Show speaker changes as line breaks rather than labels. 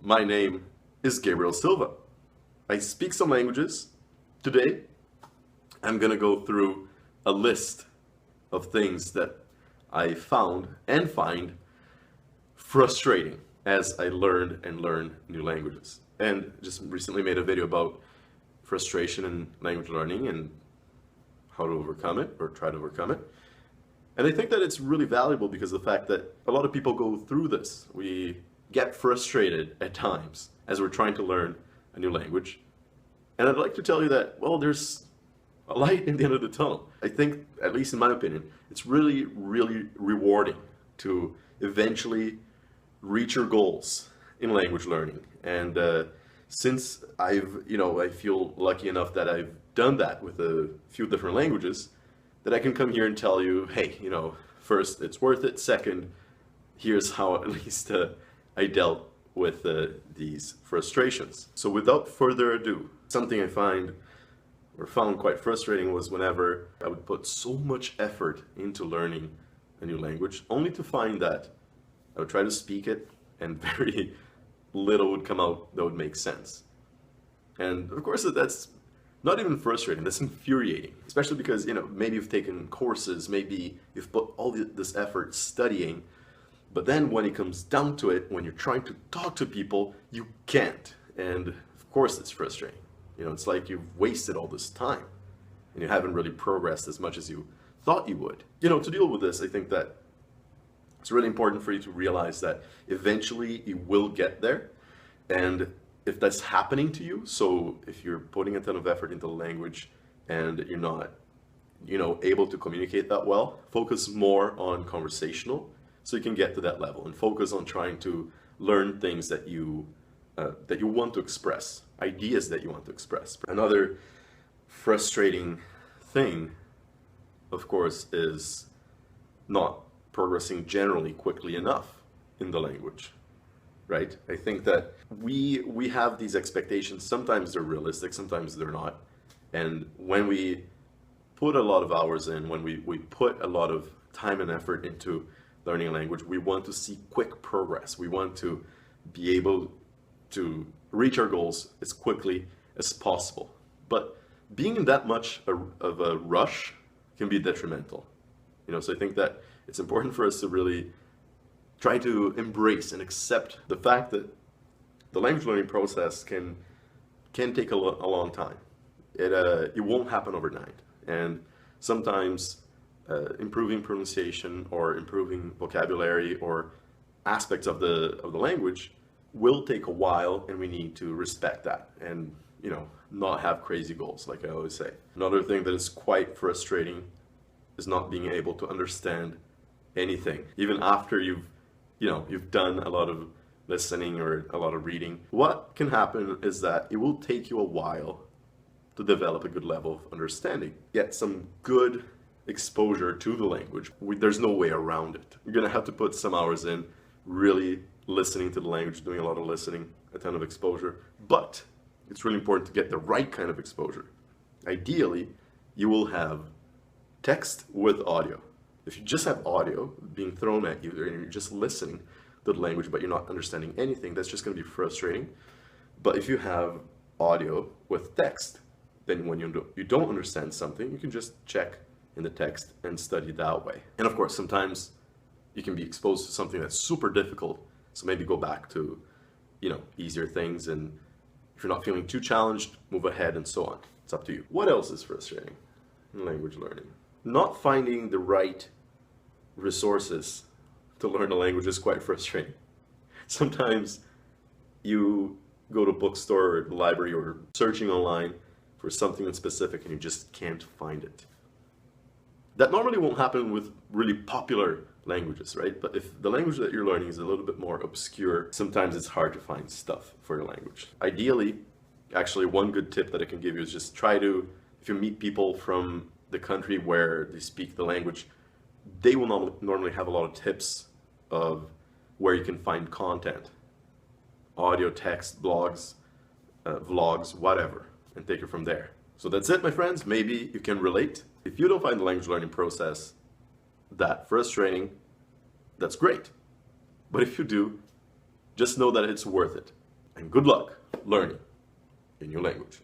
My name is Gabriel Silva. I speak some languages. Today, I'm gonna go through a list of things that I found and find frustrating as I learned and learn new languages. And just recently made a video about frustration in language learning and how to overcome it or try to overcome it. And I think that it's really valuable because of the fact that a lot of people go through this. We get frustrated at times as we're trying to learn a new language. And I'd like to tell you that, well, there's a light in the end of the tunnel. I think, at least in my opinion, it's really, really rewarding to eventually reach your goals in language learning. And since I feel lucky enough that I've done that with a few different languages, that I can come here and tell you, hey, first, it's worth it. Second, here's how at least I dealt with these frustrations. So without further ado, something I found quite frustrating was whenever I would put so much effort into learning a new language, only to find that I would try to speak it and very little would come out that would make sense. And of course, that's not even frustrating, that's infuriating, especially because, maybe you've taken courses, maybe you've put all this effort studying, but then when it comes down to it, when you're trying to talk to people, you can't. And of course it's frustrating. It's like you've wasted all this time and you haven't really progressed as much as you thought you would. To deal with this, I think that it's really important for you to realize that eventually you will get there. And if that's happening to you, so if you're putting a ton of effort into the language and you're not, able to communicate that well, focus more on conversational so you can get to that level and focus on trying to learn things that you want to express, ideas that you want to express. Another frustrating thing, of course, is not progressing generally quickly enough in the language. Right? I think that we have these expectations. Sometimes they're realistic, sometimes they're not. And when we put a lot of hours in, when we put a lot of time and effort into learning a language, we want to see quick progress. We want to be able to reach our goals as quickly as possible. But being in that much of a rush can be detrimental. So I think that it's important for us to really try to embrace and accept the fact that the language learning process can take a long time. It won't happen overnight. And sometimes improving pronunciation or improving vocabulary or aspects of the language will take a while, and we need to respect that and not have crazy goals, like I always say. Another thing that is quite frustrating is not being able to understand anything, even after you've done a lot of listening or a lot of reading. What can happen is that it will take you a while to develop a good level of understanding, get some good exposure to the language. There's no way around it. You're gonna have to put some hours in, really listening to the language, doing a lot of listening, a ton of exposure, but it's really important to get the right kind of exposure. Ideally, you will have text with audio. If you just have audio being thrown at you and you're just listening to the language but you're not understanding anything, that's just going to be frustrating. But if you have audio with text, then when you don't understand something, you can just check in the text and study that way. And of course, sometimes you can be exposed to something that's super difficult, so maybe go back to easier things, and if you're not feeling too challenged, move ahead and so on. It's up to you. What else is frustrating in language learning? Not finding the right resources to learn a language is quite frustrating. Sometimes you go to a bookstore or the library or searching online for something in specific and you just can't find it. That normally won't happen with really popular languages, right? But if the language that you're learning is a little bit more obscure, sometimes it's hard to find stuff for your language. Ideally, actually one good tip that I can give you is just try to, if you meet people from the country where they speak the language, they will normally have a lot of tips of where you can find content, audio, text, blogs, vlogs, whatever, and take it from there. So that's it, my friends. Maybe you can relate. If you don't find the language learning process that frustrating, that's great. But if you do, just know that it's worth it. and good luck learning a new language.